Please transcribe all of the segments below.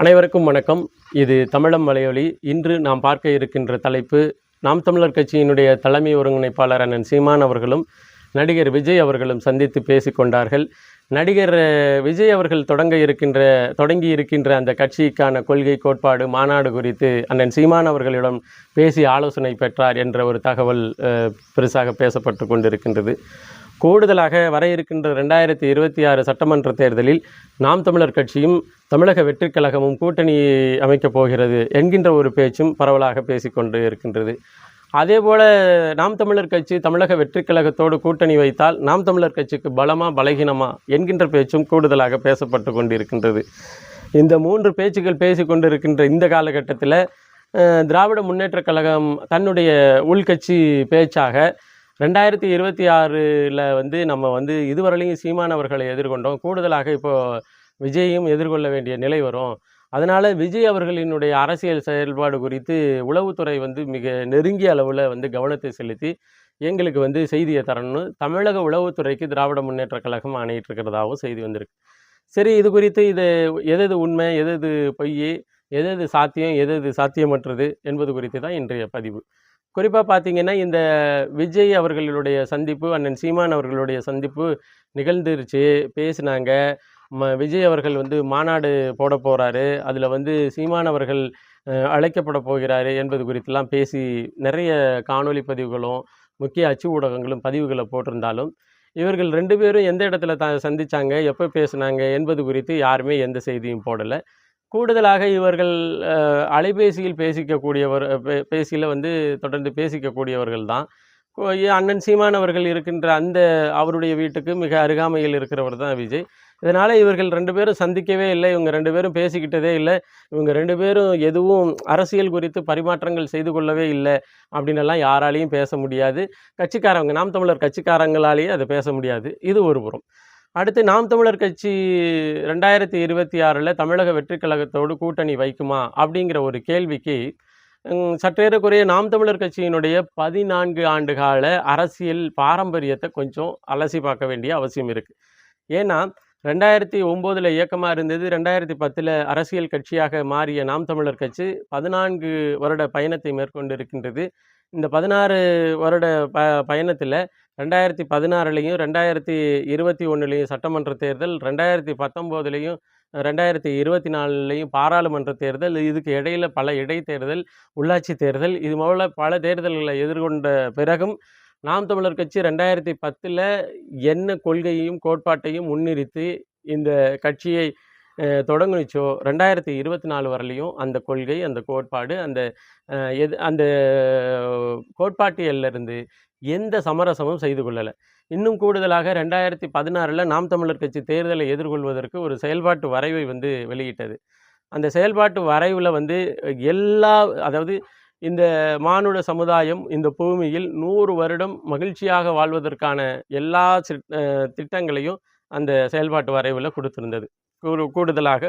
அனைவருக்கும் வணக்கம். இது தமிழம் மலையொலி. இன்று நாம் பார்க்க இருக்கின்ற தலைப்பு, நாம் தமிழர் கட்சியினுடைய தலைமை ஒருங்கிணைப்பாளர் அண்ணன் சீமான் அவர்களும் நடிகர் விஜய் அவர்களும் சந்தித்து பேசிக்கொண்டார்கள். நடிகர் விஜய் அவர்கள் தொடங்கி இருக்கின்ற அந்த கட்சிக்கான கொள்கை, கோட்பாடு, மாநாடு குறித்து அண்ணன் சீமான் அவர்களிடம் பேசி ஆலோசனை பெற்றார் என்ற ஒரு தகவல் பெருசாக பேசப்பட்டு கொண்டிருக்கின்றது. கூடுதலாக வர இருக்கின்ற 2026 சட்டமன்ற தேர்தலில் நாம் தமிழர் கட்சியும் தமிழக வெற்றிக் கழகமும் கூட்டணி அமைக்கப் போகிறது என்கின்ற ஒரு பேச்சும் பரவலாக பேசிக்கொண்டு இருக்கின்றது. அதேபோல நாம் தமிழர் கட்சி தமிழக வெற்றிக் கழகத்தோடு கூட்டணி வைத்தால் நாம் தமிழர் கட்சிக்கு பலமா பலகீனமா என்கின்ற பேச்சும் கூடுதலாக பேசப்பட்டு கொண்டிருக்கின்றது. இந்த 3 பேச்சுக்கள் பேசி கொண்டிருக்கின்ற இந்த காலகட்டத்தில் திராவிட முன்னேற்றக் கழகம் தன்னுடைய உள்கட்சி பேச்சாக 2026 நம்ம இதுவரையிலையும் சீமான் அவர்களை எதிர்கொண்டோம், கூடுதலாக இப்போது விஜயையும் எதிர்கொள்ள வேண்டிய நிலை வரும். அதனால் விஜய் அவர்களினுடைய அரசியல் செயல்பாடு குறித்து உளவுத்துறை மிக நெருங்கிய அளவில் கவனத்தை செலுத்தி எங்களுக்கு செய்தியை தரணும்னு தமிழக உளவுத்துறைக்கு திராவிட முன்னேற்ற கழகம் ஆணையிட்டிருக்கிறதாகவும் செய்தி வந்திருக்கு. சரி, இது குறித்து எது உண்மை, எது பொய், எது சாத்தியம், எது சாத்தியமற்றது என்பது குறித்து தான் இன்றைய பதிவு. குறிப்பாக பார்த்தீங்கன்னா, இந்த விஜய் அவர்களுடைய சந்திப்பு, அண்ணன் சீமான் அவர்களுடைய சந்திப்பு நிகழ்ந்துருச்சு, பேசினாங்க. விஜய் அவர்கள் மாநாடு போட போகிறாரு, அதில் சீமான் அவர்கள் அழைக்கப்பட போகிறாரு என்பது குறித்தெல்லாம் பேசி நிறைய காணொலி பதிவுகளும் முக்கிய அச்சு ஊடகங்களும் பதிவுகளை போட்டிருந்தாலும், இவர்கள் 2 பேரும் எந்த இடத்துல சந்தித்தாங்க, எப்போ பேசினாங்க என்பது குறித்து யாருமே எந்த செய்தியும் போடலை. கூடுதலாக இவர்கள் அலைபேசியில் பேசியில் தொடர்ந்து பேசிக்கக்கூடியவர்கள் தான். அண்ணன் சீமான் அவர்கள் இருக்கின்ற அவருடைய வீட்டுக்கு மிக அருகாமையில் இருக்கிறவர் தான் விஜய். இதனால் இவர்கள் 2 பேரும் சந்திக்கவே இல்லை, இவங்க 2 பேரும் பேசிக்கிட்டதே இல்லை, இவங்க 2 பேரும் எதுவும் அரசியல் குறித்து பரிமாற்றங்கள் செய்து கொள்ளவே இல்லை அப்படின்னெல்லாம் யாராலையும் பேச முடியாது. நாம் தமிழர் கட்சிக்காரங்களாலேயே அதை பேச முடியாது. இது ஒரு புறம். அடுத்து, நாம் தமிழர் கட்சி 2026 தமிழக வெற்றிக் கழகத்தோடு கூட்டணி வைக்குமா அப்படிங்கிற ஒரு கேள்விக்கு சற்றேறக்குறைய நாம் தமிழர் கட்சியினுடைய 14 ஆண்டுகால அரசியல் பாரம்பரியத்தை கொஞ்சம் அலசி பார்க்க வேண்டிய அவசியம் இருக்குது. ஏன்னா 2009 இயக்கமாக இருந்தது, 2010 அரசியல் கட்சியாக மாறிய நாம் தமிழர் கட்சி 14 வருட பயணத்தை மேற்கொண்டு இருக்கின்றது. இந்த 16 வருட பயணத்தில் 2016 2021 சட்டமன்ற தேர்தல், 2019 2024 பாராளுமன்ற தேர்தல், இதுக்கு இடையில் பல இடைத்தேர்தல், உள்ளாட்சி தேர்தல், இது போல பல தேர்தல்களை எதிர்கொண்ட பிறகும் நாம் தமிழர் கட்சி 2010 என்ன கொள்கையையும் கோட்பாட்டையும் முன்னிறுத்தி இந்த கட்சியை தொடங்குச்சோ 2024 வரலையும் அந்த கொள்கை, அந்த கோட்பாடு, அந்த கோட்பாட்டியலிருந்து எந்த சமரசமும் செய்து கொள்ளலை. இன்னும் கூடுதலாக 2016 நாம் தமிழர் கட்சி தேர்தலை எதிர்கொள்வதற்கு ஒரு செயல்பாட்டு வரைவை வெளியிட்டது. அந்த செயல்பாட்டு வரைவில் அதாவது இந்த மானுட சமுதாயம் இந்த பூமியில் 100 வருடம் மகிழ்ச்சியாக வாழ்வதற்கான எல்லா திட்டங்களையும் அந்த செயல்பாட்டு வரைவில் கொடுத்திருந்தது. கூடுதலாக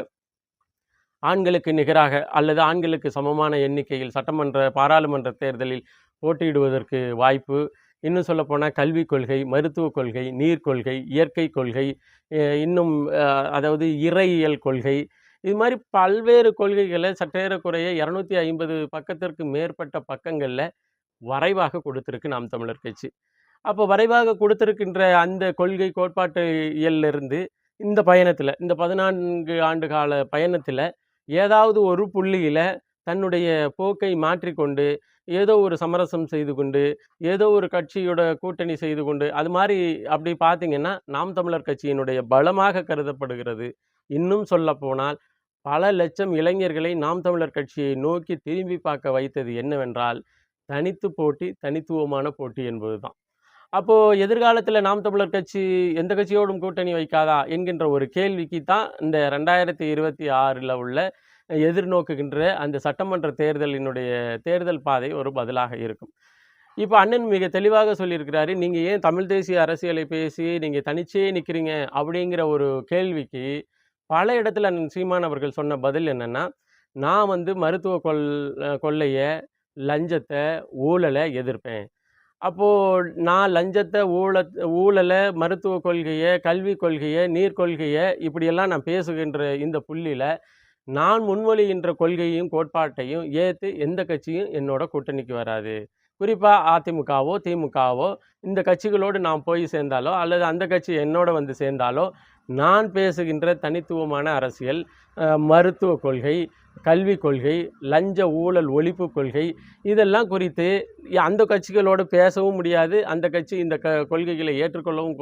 ஆண்களுக்கு நிகராக அல்லது ஆண்களுக்கு சமமான எண்ணிக்கையில் சட்டமன்ற பாராளுமன்ற தேர்தலில் போட்டியிடுவதற்கு வாய்ப்பு, இன்னும் சொல்லப்போனால் கல்விக் கொள்கை, மருத்துவக் கொள்கை, நீர் கொள்கை, இயற்கை கொள்கை, இன்னும் அதாவது இறையியல் கொள்கை, இது மாதிரி பல்வேறு கொள்கைகளை சற்றேறக்குறைய 250 பக்கத்திற்கு மேற்பட்ட பக்கங்களில் வரைவாக கொடுத்துருக்கு நாம் தமிழர் கட்சி. அப்போ வரைவாக கொடுத்திருக்கின்ற அந்த கொள்கை கோட்பாட்டு இயலிருந்து இந்த பயணத்தில், இந்த 14 ஆண்டு கால பயணத்தில் ஏதாவது ஒரு புள்ளியில் தன்னுடைய போக்கை மாற்றிக்கொண்டு, ஏதோ ஒரு சமரசம் செய்து கொண்டு, ஏதோ ஒரு கட்சியோட கூட்டணி செய்து கொண்டு, அது மாதிரி அப்படி பார்த்திங்கன்னா நாம் தமிழர் கட்சியினுடைய பலமாக கருதப்படுகிறது. இன்னும் சொல்லப்போனால் பல லட்சம் இளைஞர்களை நாம் தமிழர் கட்சியை நோக்கி திரும்பி பார்க்க வைத்தது என்னவென்றால் தனித்துவமான போட்டி என்பது தான். அப்போது எதிர்காலத்தில் நாம் தமிழர் கட்சி எந்த கட்சியோடும் கூட்டணி வைக்காதா என்கின்ற ஒரு கேள்விக்கு தான் இந்த 2026 உள்ள எதிர்நோக்குகின்ற அந்த சட்டமன்ற தேர்தலினுடைய தேர்தல் பாதை ஒரு பதிலாக இருக்கும். இப்போ அண்ணன் மிக தெளிவாக சொல்லியிருக்கிறாரு, நீங்கள் ஏன் தமிழ் தேசிய அரசியலை பேசி நீங்கள் தனிச்சே நிற்கிறீங்க அப்படிங்கிற ஒரு கேள்விக்கு பல இடத்துல அண்ணன் சீமான் அவர்கள் சொன்ன பதில் என்னென்னா, நான் மருத்துவ கொள்ளையை, லஞ்சத்தை, ஊழலை எதிர்ப்பேன். அப்போது நான் லஞ்சத்தை, ஊழலை, மருத்துவ கொள்கையை, கல்விக் கொள்கையை, நீர் கொள்கையை இப்படியெல்லாம் நான் பேசுகின்ற இந்த புள்ளியில் நான் முன்மொழிகின்ற கொள்கையையும் கோட்பாட்டையும் ஏற்று எந்த கட்சியும் என்னோட கூட்டணிக்கு வராது. குறிப்பா அதிமுகவோ, திமுகவோ இந்த கட்சிகளோடு நான் போய் சேர்ந்தாலோ, அல்லது அந்த கட்சி என்னோட வந்து சேர்ந்தாலோ, நான் பேசுகின்ற தனித்துவமான அரசியல், மருத்துவ கொள்கை, கல்விக் கொள்கை, லஞ்ச ஊழல் ஒழிப்பு கொள்கை இதெல்லாம் குறித்து அந்த கட்சிகளோடு பேசவும் முடியாது. அந்த கட்சி இந்த கொள்கைகளை ஏற்றுக்கொள்ளவும்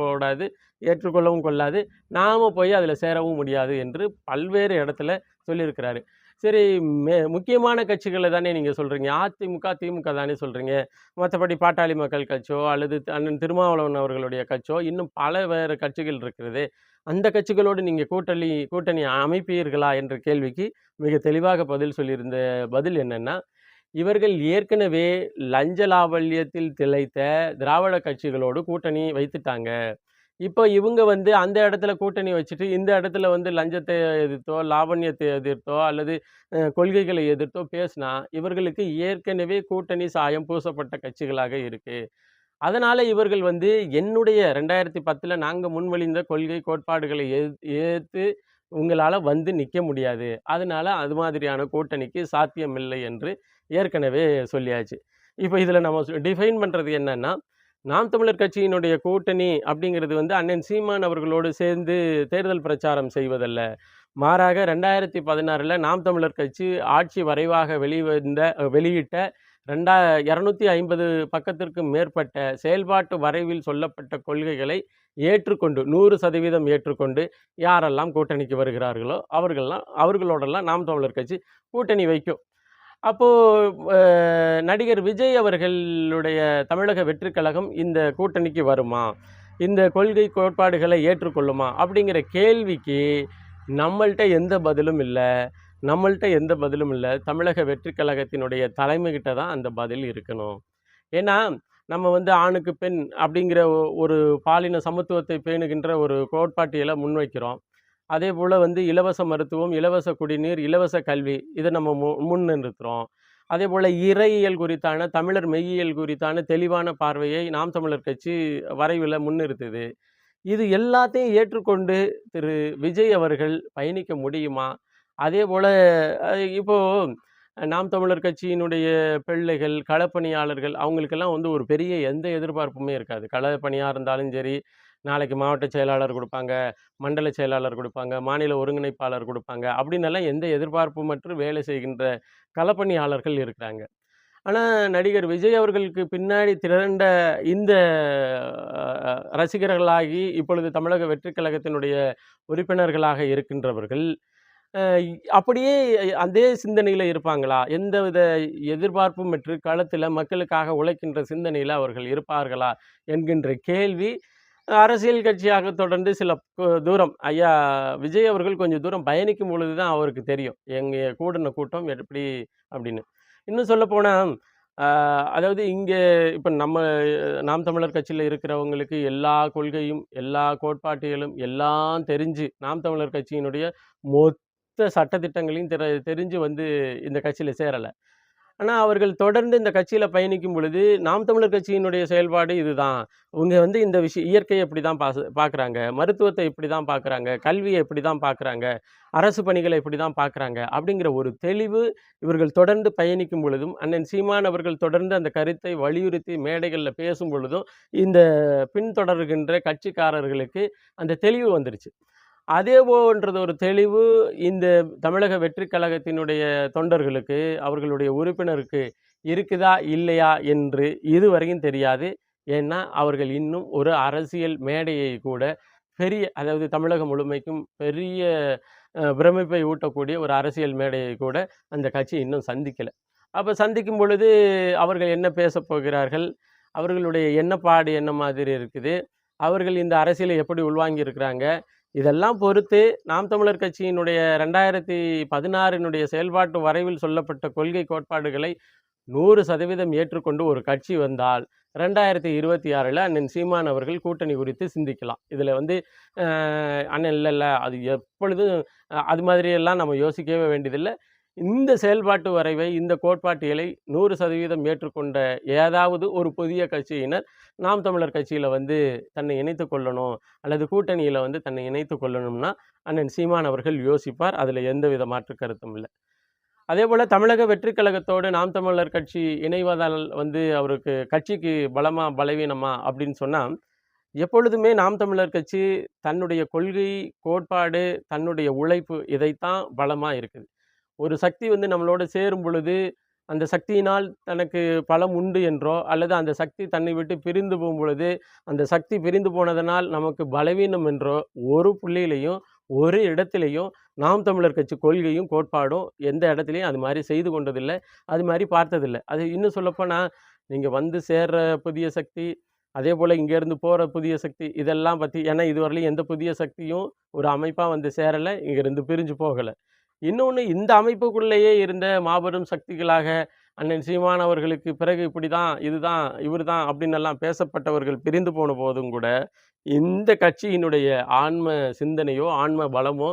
கொள்ளாது. நாம போய் அதில் சேரவும் முடியாது என்று பல்வேறு இடத்துல சொல்லியிருக்கிறாரு. சரி, முக்கியமான கட்சிகளை தானே நீங்கள் சொல்கிறீங்க. அதிமுக, திமுக தானே சொல்கிறீங்க. மற்றபடி பாட்டாளி மக்கள் கட்சியோ அல்லது அண்ணன் திருமாவளவன் அவர்களுடைய கட்சியோ இன்னும் பல வேறு கட்சிகள் இருக்கிறது. அந்த கட்சிகளோடு நீங்கள் கூட்டணி அமைப்பீர்களா என்ற கேள்விக்கு மிக தெளிவாக பதில் சொல்லியிருந்த பதில் என்னன்னா, இவர்கள் ஏற்கனவே லஞ்ச லாவண்யத்தில் திளைத்த திராவிட கட்சிகளோடு கூட்டணி வைத்துட்டாங்க. இப்போ இவங்க வந்து அந்த இடத்துல கூட்டணி வச்சுட்டு, இந்த இடத்துல வந்து லஞ்சத்தை எதிர்த்தோ, லாவண்யத்தை எதிர்த்தோ அல்லது கொள்கைகளை எதிர்த்தோ பேசினா, இவர்களுக்கு ஏற்கனவே கூட்டணி சாயம் பூசப்பட்ட கட்சிகளாக இருக்கு. அதனால இவர்கள் வந்து என்னுடைய 2010ல நாங்க முன்மொழிந்த கொள்கை கோட்பாடுகளை ஏத்து உங்களால வந்து நிக்க முடியாது. அதனால அது மாதிரியான கூட்டணிக்கு சாத்தியமில்லை என்று ஏற்கனவே சொல்லியாச்சு. இப்ப இதுல நம்ம டிஃபைன் பண்றது என்னன்னா, நாம் தமிழர் கட்சியினுடைய கூட்டணி அப்படிங்கிறது வந்து அண்ணன் சீமான் அவர்களோடு சேர்ந்து தேர்தல் பிரச்சாரம் செய்வதல்ல. மாறாக 2016ல நாம் தமிழர் கட்சி ஆட்சி வரைவாக வெளியிட்ட 250 பக்கத்திற்கும் மேற்பட்ட செயல்பாட்டு வரைவில் சொல்லப்பட்ட கொள்கைகளை ஏற்றுக்கொண்டு 100% ஏற்றுக்கொண்டு யாரெல்லாம் கூட்டணிக்கு வருகிறார்களோ அவர்களோடெல்லாம் நாம் தமிழர் கட்சி கூட்டணி வைக்கும். அப்போ நடிகர் விஜய் அவர்களுடைய தமிழக வெற்றிக் கழகம் இந்த கூட்டணிக்கு வருமா? இந்த கொள்கை கோட்பாடுகளை ஏற்றுக்கொள்ளுமா? அப்படிங்கிற கேள்விக்கு நம்மள்ட்ட எந்த பதிலும் இல்ல. தமிழக வெற்றிக் கழகத்தினுடைய தலைமைகிட்ட தான் அந்த பதில் இருக்கணும். ஏன்னா, நம்ம வந்து ஆணுக்கு பெண் அப்படிங்கிற ஒரு பாலின சமத்துவத்தை பேணுகின்ற ஒரு கோட்பாட்டியலை முன்வைக்கிறோம். அதேபோல வந்து இலவச மருத்துவம், இலவச குடிநீர், இலவச கல்வி இதை நம்ம முன்னிறுத்துறோம். அதேபோல இறையியல் குறித்தான, தமிழர் மெய்யியல் குறித்தான தெளிவான பார்வையை நாம் தமிழர் கட்சி வரைவில முன்னிறுத்துது. இது எல்லாத்தையும் ஏற்றுக்கொண்டு திரு விஜய் அவர்கள் பயணிக்க முடியுமா? அதேபோல இப்போ நாம் தமிழர் கட்சியினுடைய பிள்ளைகள், களப்பணியாளர்கள் அவங்களுக்கெல்லாம் வந்து ஒரு பெரிய எந்த எதிர்பார்ப்புமே இருக்காது. களப்பணியா இருந்தாலும் சரி, நாளைக்கு மாவட்ட செயலாளர் குடுப்பாங்க, மண்டல செயலாளர் குடுப்பாங்க, மாநில ஒருங்கிணைப்பாளர் குடுப்பாங்க. அப்படின்னெல்லாம் எந்த எதிர்பார்ப்புமற்று வேலை செய்கின்ற களப்பணியாளர்கள் இருக்கிறாங்க. ஆனா, நடிகர் விஜய் அவர்களுக்கு பின்னாடி திரண்ட இந்த ரசிகர்களாகி இப்பொழுது தமிழக வெற்றிக் கழகத்தினுடைய உறுப்பினர்களாக இருக்கின்றவர்கள், அ அப்படியே அதே சிந்தனையில இருப்பாங்களா? எந்தவித எதிர்பார்ப்புமற்று களத்தில மக்களுக்காக உழைக்கின்ற சிந்தனையில அவர்கள் இருப்பார்களா? என்கின்ற கேள்வி அரசியல் கட்சியாக தொடர்ந்து சில தூரம் ஐயா விஜய் அவர்கள் கொஞ்சம் தூரம் பயணிக்கும் பொழுது தான் அவருக்கு தெரியும். எங்க கூடின கூட்டம் எப்படி அப்படின்னு. இன்னும் சொல்லப்போனா, அ அதாவது இங்க இப்ப நம்ம நாம் தமிழர் கட்சியில இருக்கிறவங்களுக்கு எல்லா கொள்கையும், எல்லா கோட்பாட்டியலும் எல்லாம் தெரிஞ்சு, நாம் தமிழர் கட்சியினுடைய மொத்த சட்டதிட்டங்களையும் தெரிஞ்சு வந்து இந்த கட்சியில சேரல. ஆனா, அவர்கள் தொடர்ந்து இந்த கட்சியில பயணிக்கும் பொழுது, நாம் தமிழர் கட்சியினுடைய செயல்பாடு இதுதான். இவங்க வந்து இந்த இயற்கையை இப்படிதான் பார்க்குறாங்க. மருத்துவத்தை இப்படிதான் பார்க்குறாங்க. கல்வியை இப்படிதான் பார்க்குறாங்க. அரசு பணிகளை இப்படிதான் பார்க்குறாங்க. அப்படிங்கிற ஒரு தெளிவு இவர்கள் தொடர்ந்து பயணிக்கும் பொழுதும், அண்ணன் சீமான் அவர்கள் தொடர்ந்து அந்த கருத்தை வலியுறுத்தி மேடைகள்ல பேசும் பொழுதும், இந்த பின்தொடர்கின்ற கட்சிக்காரர்களுக்கு அந்த தெளிவு வந்துருச்சு. அதே போன்றது ஒரு தெளிவு இந்த தமிழக வெற்றிக் கழகத்தினுடைய தொண்டர்களுக்கு, அவர்களுடைய உறுப்பினருக்கு இருக்குதா? இல்லையா? என்று இதுவரையும் தெரியாது. ஏன்னா, அவர்கள் இன்னும் ஒரு அரசியல் மேடையை கூட அதாவது தமிழகம் முழுமைக்கும் பெரிய பிரமிப்பை ஊட்டக்கூடிய ஒரு அரசியல் மேடையை கூட அந்த கட்சி இன்னும் சந்திக்கல. அப்ப சந்திக்கும் பொழுது அவர்கள் என்ன பேசப் போகிறார்கள்? அவர்களுடைய எண்ணப்பாடு என்ன மாதிரி இருக்குது? அவர்கள் இந்த அரசியலை எப்படி உள்வாங்கி இருக்கிறாங்க? இதெல்லாம் பொறுத்து நாம் தமிழர் கட்சியினுடைய 2016னுடைய செயல்பாட்டு வரைவில் சொல்லப்பட்ட கொள்கை கோட்பாடுகளை 100% ஏற்றுக்கொண்டு ஒரு கட்சி வந்தால் 2026ல அண்ணன் சீமான் அவர்கள் கூட்டணி குறித்து சிந்திக்கலாம். இதுல வந்து அண்ணன் இல்ல அது எப்பொழுதும் அது மாதிரியெல்லாம் நம்ம யோசிக்கவே வேண்டியதில்லை. இந்த செயல்பாட்டு வரைவை, இந்த கோட்பாட்டியலை 100% ஏற்றுக்கொண்ட ஏதாவது ஒரு புதிய கட்சியினர் நாம் தமிழர் கட்சியில வந்து தன்னை இணைத்துக் கொள்ளணும், அல்லது கூட்டணியில வந்து தன்னை இணைத்துக் கொள்ளணும்னா, அண்ணன் சீமான் அவர்கள் யோசிப்பார். அதுல எந்தவித மாற்று கருத்தும் இல்ல. அதேபோல தமிழக வெற்றிக் கழகத்தோடு நாம் தமிழர் கட்சி இணைவதால் வந்து அவருக்கு கட்சிக்கு பலமா, பலவீனமா அப்படின்னு சொன்னா, எப்பொழுதுமே நாம் தமிழர் கட்சி தன்னுடைய கொள்கை, கோட்பாடு, தன்னுடைய உழைப்பு இதைத்தான் பலமா இருக்குது. ஒரு சக்தி வந்து நம்மளோட சேரும் பொழுது, அந்த சக்தியினால் தனக்கு பலம் உண்டு என்றோ, அல்லது அந்த சக்தி தன்னை விட்டு பிரிந்து போம்பொழுது, அந்த சக்தி பிரிந்து போனதனால் நமக்கு பலவீனம் என்றோ, ஒரு புள்ளியிலயும், ஒரு இடத்திலயும் நாம் தமிழர் கட்சி கொள்கையும், கோட்பாடும் எந்த இடத்துலயும் அது மாரி செய்து கொண்டதில்ல. அது மாரி பார்த்ததில்ல. அது இன்னும் சொல்லப்போனா, நீங்க வந்து சேர்ற புதிய சக்தி, அதேபோல இங்கேருந்து போற புதிய சக்தி, இதெல்லாம் பத்தி ஏன்னா இதுவரையிலும் எந்த புதிய சக்தியும் ஒரு அமைப்பா வந்து சேரல. இங்கிருந்து பிரிஞ்சு போகல. இன்னொன்னு இந்த அமைப்புக்குள்ளேயே இருந்த மாபெரும் சக்திகளாக அண்ணன் சீமான் அவர்களுக்கு பிறகு இப்படிதான், இதுதான், இவர்தான் அப்படின்னெல்லாம் பேசப்பட்டவர்கள் பிரிந்து போன போதும் கூட, இந்த கட்சியினுடைய ஆன்ம சிந்தனையோ, ஆன்ம பலமோ,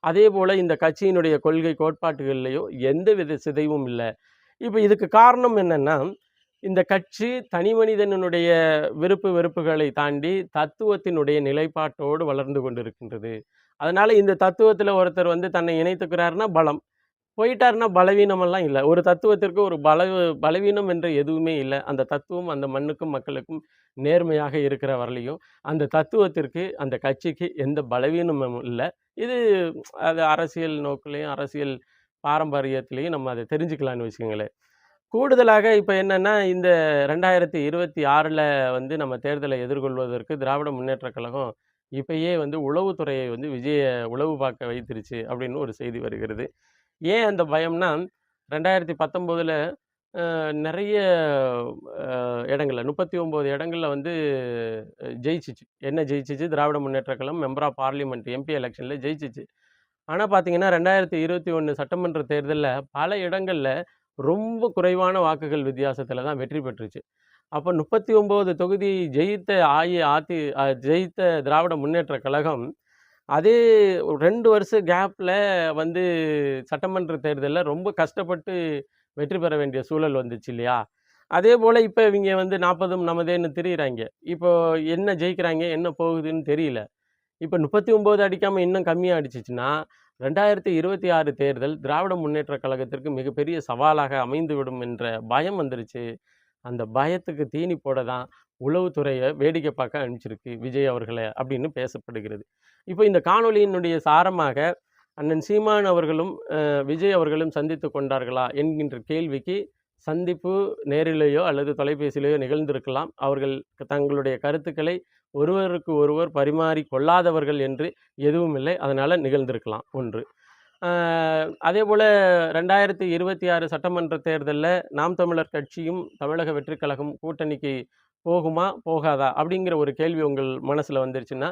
அதேபோல இந்த கட்சியினுடைய கொள்கை கோட்பாட்டுகள்லயோ எந்தவித சிதைவும் இல்ல. இப்ப இதுக்கு காரணம் என்னன்னா, இந்த கட்சி தனிமனிதனுடைய விருப்பு வெறுப்புகளை தாண்டி தத்துவத்தினுடைய நிலைப்பாட்டோடு வளர்ந்து கொண்டிருக்கின்றது. அதனால இந்த தத்துவத்துல ஒருத்தர் வந்து தன்னை இணைத்துக்கிறார்னா பலம். போயிட்டாருன்னா பலவீனமெல்லாம் இல்ல. ஒரு தத்துவத்திற்கு ஒரு பலவீனம் என்று எதுவுமே இல்ல. அந்த தத்துவம் அந்த மண்ணுக்கும், மக்களுக்கும் நேர்மையாக இருக்கிற வரையிலும், அந்த தத்துவத்திற்கு, அந்த கட்சிக்கு எந்த பலவீனமும் இல்ல. இது அது அரசியல் நோக்குலயும், அரசியல் பாரம்பரியத்திலயும் நம்ம அத தெரிஞ்சுக்கலான்னு வச்சுக்கங்களேன். கூடுதலாக இப்ப என்னன்னா, இந்த 2026ல வந்து நம்ம தேர்தலை எதிர்கொள்வதற்கு திராவிட முன்னேற்றக் கழகம் இப்பயே வந்து உளவுத்துறையை வந்து விஜய உளவு பார்க்க வைத்திருச்சு அப்படின்னு ஒரு செய்தி வருகிறது. ஏன் அந்த பயம்னா, 2019ல நெறைய இடங்கள்ல 39 இடங்கள்ல வந்து ஜெயிச்சுச்சு. என்ன ஜெயிச்சுச்சு? திராவிட Munnetra Kazhagam member of parliament MP எலக்ஷன்ல ஜெயிச்சுச்சு. ஆனா பார்த்தீங்கன்னா, 2021 சட்டமன்ற தேர்தல்ல பல இடங்கள்ல ரொம்ப குறைவான வாக்குகள் வித்தியாசத்தில தான் வெற்றி பெற்றுச்சு. அப்ப 39 தொகுதி ஜெயித்த ஜெயித்த திராவிட முன்னேற்றக் கழகம், அதே 2 வருஷ கேப்ல வந்து சட்டமன்ற தேர்தல்ல ரொம்ப கஷ்டப்பட்டு வெற்றி பெற வேண்டிய சூழல் வந்துச்சு இல்லையா? அதேபோல இப்ப இவிங்க வந்து 40ம் நமதேன்னு திரியிறாய்ங்க. இப்போ என்ன ஜெயிக்கிறாய்ங்க, என்ன போகுதுன்னு தெரியல. இப்ப 39 அடிக்காம இன்னும் கம்மியா அடிச்சுச்சுன்னா, 2026 தேர்தல் திராவிட முன்னேற்றக் கழகத்திற்கு மிகப்பெரிய சவாலாக அமைந்துவிடும் என்ற பயம் வந்துருச்சு. அந்த பயத்துக்கு தீனி போட தான் உளவுத்துறைய வேடிக்கை பார்க்க அனுப்பிச்சிருக்கு விஜய் அவர்கள அப்படின்னு பேசப்படுகிறது. இப்போ இந்த காணொளியினுடைய சாரமாக அண்ணன் சீமான் அவர்களும், விஜய் அவர்களும் சந்தித்துக் கொண்டார்களா என்கின்ற கேள்விக்கு, சந்திப்பு நேரிலேயோ அல்லது தொலைபேசியிலேயோ நிகழ்ந்திருக்கலாம். அவர்கள் தங்களுடைய கருத்துக்களை ஒருவருக்கு ஒருவர் பரிமாறிக் கொள்ளாதவர்கள் என்று எதுவும் இல்லை. அதனால நிகழ்ந்திருக்கலாம் 1. அதேபோல 2026 சட்டமன்ற தேர்தல்ல நாம் தமிழர் கட்சியும், தமிழக வெற்றிக் கழகம் கூட்டணிக்கு போகுமா? போகாதா? அப்படிங்கிற ஒரு கேள்வி உங்கள் மனசுல வந்துருச்சுன்னா,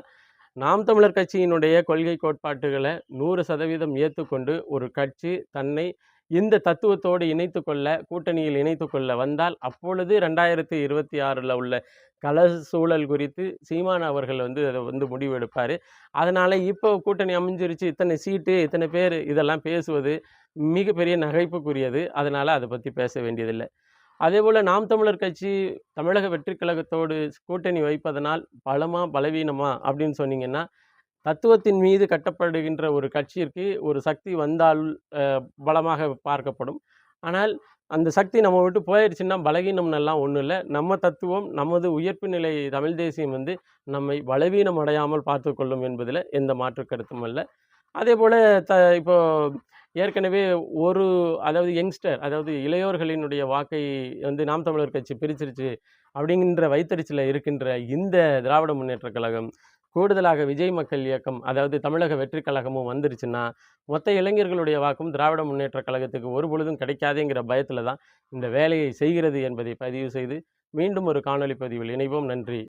நாம் தமிழர் கட்சியினுடைய கொள்கை கோட்பாட்டுகள 100% ஏத்துக்கொண்டு ஒரு கட்சி தன்னை இந்த தத்துவத்தோடு இணைத்துக்கொள்ள, கூட்டணியில் இணைத்துக்கொள்ள வந்தால், அப்பொழுது 2026ல உள்ள கள சூழல் குறித்து சீமான் அவர்கள் வந்து அத வந்து முடிவு எடுப்பாரு. அதனால இப்போ கூட்டணி அமைஞ்சிருச்சு, இத்தனை சீட்டு, இத்தனை பேரு இதெல்லாம் பேசுவது மிகப்பெரிய நகைப்புக்குரியது. அதனால அத பத்தி பேச வேண்டியதில்ல. அதேபோல நாம் தமிழர் கட்சி தமிழக வெற்றிக் கழகத்தோடு கூட்டணி வைப்பதனால் பலமா, பலவீனமா அப்படின்னு சொன்னீங்கன்னா, தத்துவத்தின் மீது கட்டப்படுகின்ற ஒரு கட்சியிற்கு ஒரு சக்தி வந்தால் பலமாக பார்க்கப்படும். ஆனால் அந்த சக்தி நம்ம விட்டு போயிருச்சுன்னா பலவீனம்னெல்லாம் ஒண்ணும் இல்ல. நம்ம தத்துவம், நமது உயிர்ப்பு நிலை தமிழ் தேசியம் வந்து நம்மை பலவீனம் அடையாமல் பார்த்துக்கொள்ளும் என்பதில எந்த மாற்று கருத்தும் அல்ல. அதேபோல இப்போ ஏற்கனவே ஒரு அதாவது அதாவது இளையோர்களினுடைய வாக்கை வந்து நாம் தமிழர் கட்சி பிரிச்சிருச்சு அப்படிங்கிற வைத்தறிச்சல்ல இருக்கின்ற இந்த திராவிட முன்னேற்றக் கழகம், கூடுதலாக விஜய் மக்கள் இயக்கம், அதாவது தமிழக வெற்றிக் கழகமும் வந்துருச்சுன்னா, மொத்த இளைஞர்களுடைய வாக்கும் திராவிட முன்னேற்றக் கழகத்துக்கு ஒருபொழுதும் கிடைக்காதேங்கிற பயத்தில தான் இந்த வேலையை செய்கிறது என்பதை பதிவு செய்து, மீண்டும் ஒரு காணொளி பதிவில் இணைவோம். நன்றி.